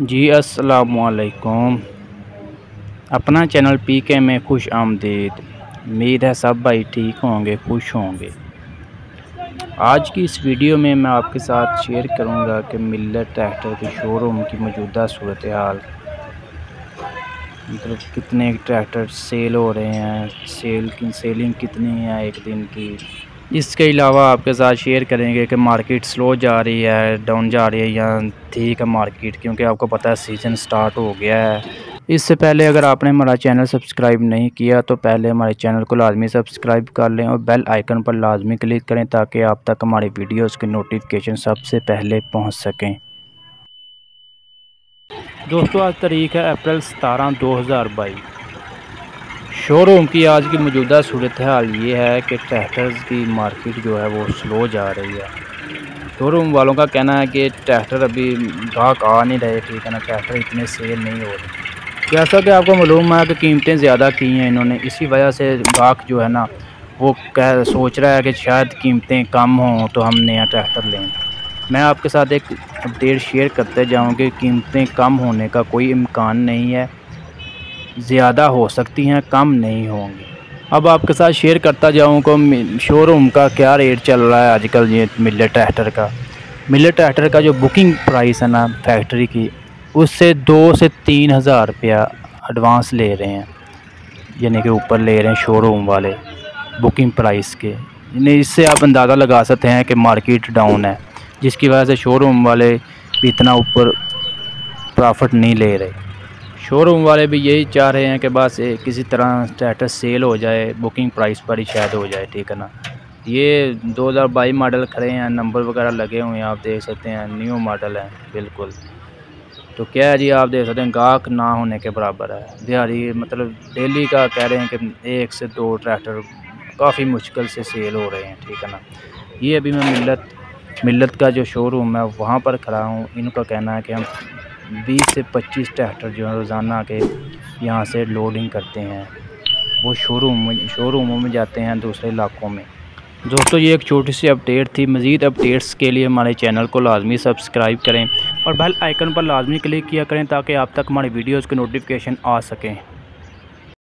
जी अस्सलामुअलैकुम। अपना चैनल पीके में खुश आमदीद। उम्मीद है सब भाई ठीक होंगे, खुश होंगे। आज की इस वीडियो में मैं आपके साथ शेयर करूंगा कि मिल्लत ट्रैक्टर के शोरूम की मौजूदा सूरत हाल, मतलब कितने ट्रैक्टर सेल हो रहे हैं, सेलिंग कितनी है एक दिन की। इसके अलावा आपके साथ शेयर करेंगे कि मार्केट स्लो जा रही है, डाउन जा रही है या ठीक है मार्केट, क्योंकि आपको पता है सीज़न स्टार्ट हो गया है। इससे पहले अगर आपने हमारा चैनल सब्सक्राइब नहीं किया तो पहले हमारे चैनल को लाजमी सब्सक्राइब कर लें और बेल आइकन पर लाजमी क्लिक करें ताकि आप तक हमारी वीडियोज़ के नोटिफिकेशन सबसे पहले पहुँच सकें। दोस्तों आज तारीख है अप्रैल 17, 2022। शोरूम की आज की मौजूदा सूरत हाल ये है कि ट्रैक्टर्स की मार्केट जो है वो स्लो जा रही है। शोरूम वालों का कहना है कि ट्रैक्टर अभी गाहक आ नहीं रहे, ठीक है ना, ट्रैक्टर इतने सेल नहीं हो रहे। जैसा कि आपको मालूम है कि कीमतें ज़्यादा की हैं इन्होंने, इसी वजह से गाहक जो है ना वो सोच रहा है कि शायद कीमतें कम हों तो हम नया ट्रैक्टर लें। मैं आपके साथ एक अपडेट शेयर करते जाऊँ कि कीमतें कम होने का कोई इम्कान नहीं है, ज़्यादा हो सकती हैं, कम नहीं होंगी। अब आपके साथ शेयर करता जाऊँ को शोरूम का क्या रेट चल रहा है आजकल। ये मिल्लत ट्रैक्टर का जो बुकिंग प्राइस है ना फैक्ट्री की, उससे 2 से 3 हज़ार रुपया एडवांस ले रहे हैं, यानी कि ऊपर ले रहे हैं शोरूम वाले बुकिंग प्राइस के। यानी इससे आप अंदाज़ा लगा सकते हैं कि मार्केट डाउन है, जिसकी वजह से शोरूम वाले भी इतना ऊपर प्रॉफिट नहीं ले रहे। शोरूम वाले भी यही चाह रहे हैं कि बस किसी तरह ट्रैक्टर सेल हो जाए, बुकिंग प्राइस पर ही शायद हो जाए, ठीक है ना। ये 2022 मॉडल खड़े हैं, नंबर वगैरह लगे हुए हैं, आप देख सकते हैं, न्यू मॉडल है बिल्कुल। तो क्या है जी, आप देख सकते हैं गाहक ना होने के बराबर है। दिहाड़ी मतलब डेली का कह रहे हैं कि 1 से 2 ट्रैक्टर काफ़ी मुश्किल से सेल हो रहे हैं, ठीक है ना। ये अभी मैं मिल्लत का जो शोरूम है वहाँ पर खड़ा हूँ। इनका कहना है कि हम 20 से 25 ट्रैक्टर जो है रोज़ाना के यहाँ से लोडिंग करते हैं, वो शोरूमों में जाते हैं दूसरे इलाकों में। दोस्तों ये एक छोटी सी अपडेट थी। मज़ीद अपडेट्स के लिए हमारे चैनल को लाजमी सब्सक्राइब करें और बेल आइकन पर लाजमी क्लिक किया करें ताकि आप तक हमारी वीडियोज़ के नोटिफिकेशन आ सकें।